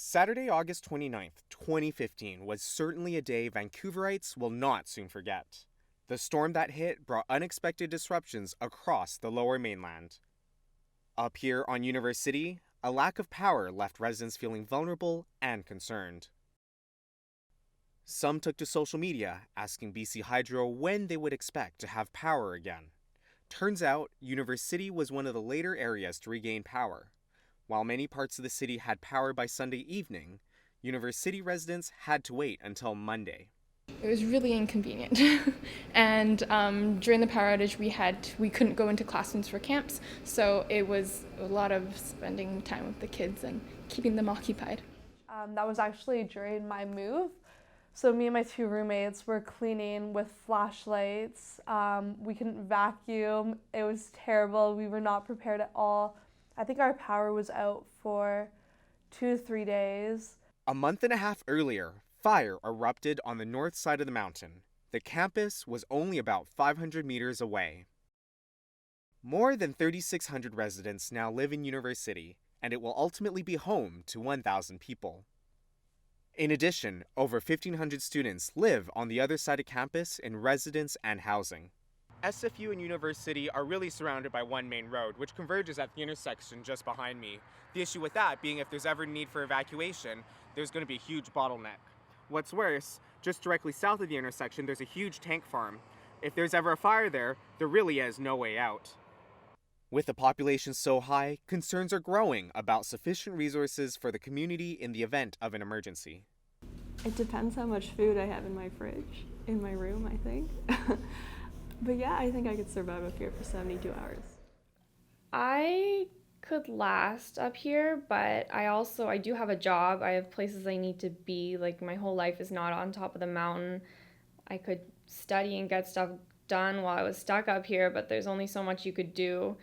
Saturday, August 29th, 2015 was certainly a day Vancouverites will not soon forget. The storm that hit brought unexpected disruptions across the Lower Mainland. Up here on Univercity, a lack of power left residents feeling vulnerable and concerned. Some took to social media asking BC Hydro when they would expect to have power again. Turns out, Univercity was one of the later areas to regain power. While many parts of the city had power by Sunday evening, Univercity residents had to wait until Monday. It was really inconvenient. And during the power outage, we couldn't go into classrooms for camps, so it was a lot of spending time with the kids and keeping them occupied. That was actually during my move. So me and my two roommates were cleaning with flashlights. We couldn't vacuum. It was terrible. We were not prepared at all. I think our power was out for 2 to 3 days. A month and a half earlier, fire erupted on the north side of the mountain. The campus was only about 500 meters away. More than 3,600 residents now live in Univercity, and it will ultimately be home to 1,000 people. In addition, over 1,500 students live on the other side of campus in residence and housing. SFU and Univercity are really surrounded by one main road, which converges at the intersection just behind me. The issue with that being if there's ever need for evacuation, there's going to be a huge bottleneck. What's worse, just directly south of the intersection, there's a huge tank farm. If there's ever a fire there really is no way out. With the population so high, concerns are growing about sufficient resources for the community in the event of an emergency. It depends how much food I have in my fridge, in my room, I think. But yeah, I think I could survive up here for 72 hours. I could last up here, but I do have a job. I have places I need to be. Like, my whole life is not on top of the mountain. I could study and get stuff done while I was stuck up here, but there's only so much you could do.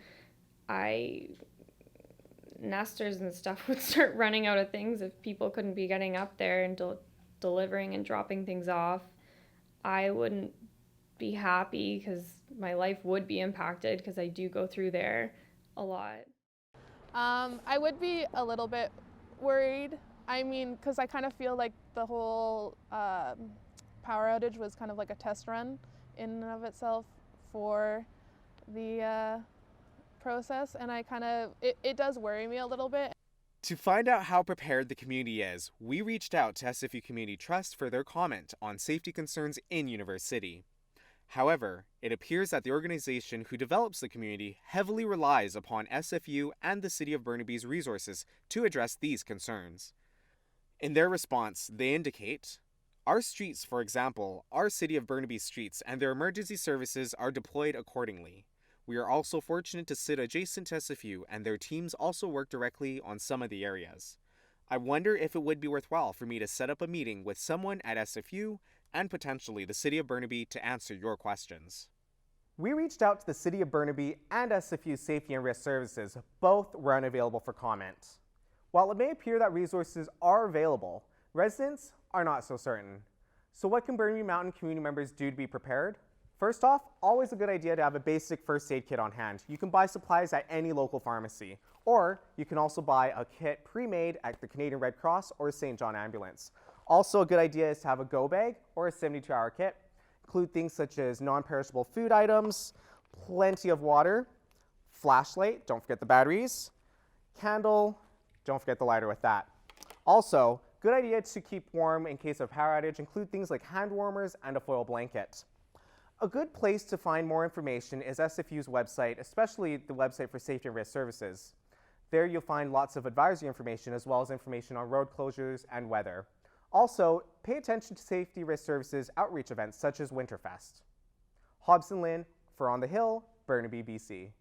Nesters and stuff would start running out of things if people couldn't be getting up there and delivering and dropping things off. I wouldn't be happy because my life would be impacted because I do go through there a lot. I would be a little bit worried. I mean, because I kind of feel like the whole power outage was kind of like a test run in and of itself for the process, and it does worry me a little bit. To find out how prepared the community is, we reached out to SFU Community Trust for their comment on safety concerns in Univercity. However, it appears that the organization who develops the community heavily relies upon SFU and the City of Burnaby's resources to address these concerns. In their response, they indicate, "Our streets, for example, are City of Burnaby streets, and their emergency services are deployed accordingly. We are also fortunate to sit adjacent to SFU, and their teams also work directly on some of the areas. I wonder if it would be worthwhile for me to set up a meeting with someone at SFU and potentially the City of Burnaby to answer your questions." We reached out to the City of Burnaby and SFU Safety and Risk Services. Both were unavailable for comment. While it may appear that resources are available, residents are not so certain. So what can Burnaby Mountain community members do to be prepared? First off, always a good idea to have a basic first aid kit on hand. You can buy supplies at any local pharmacy, or you can also buy a kit pre-made at the Canadian Red Cross or St. John Ambulance. Also, a good idea is to have a go bag or a 72-hour kit. Include things such as non-perishable food items, plenty of water, flashlight, don't forget the batteries, candle, don't forget the lighter with that. Also, good idea to keep warm in case of power outage. Include things like hand warmers and a foil blanket. A good place to find more information is SFU's website, especially the website for Safety and Risk Services. There you'll find lots of advisory information as well as information on road closures and weather. Also, pay attention to Safety Risk Services outreach events such as Winterfest. Hobson Lynn for On the Hill, Burnaby, BC.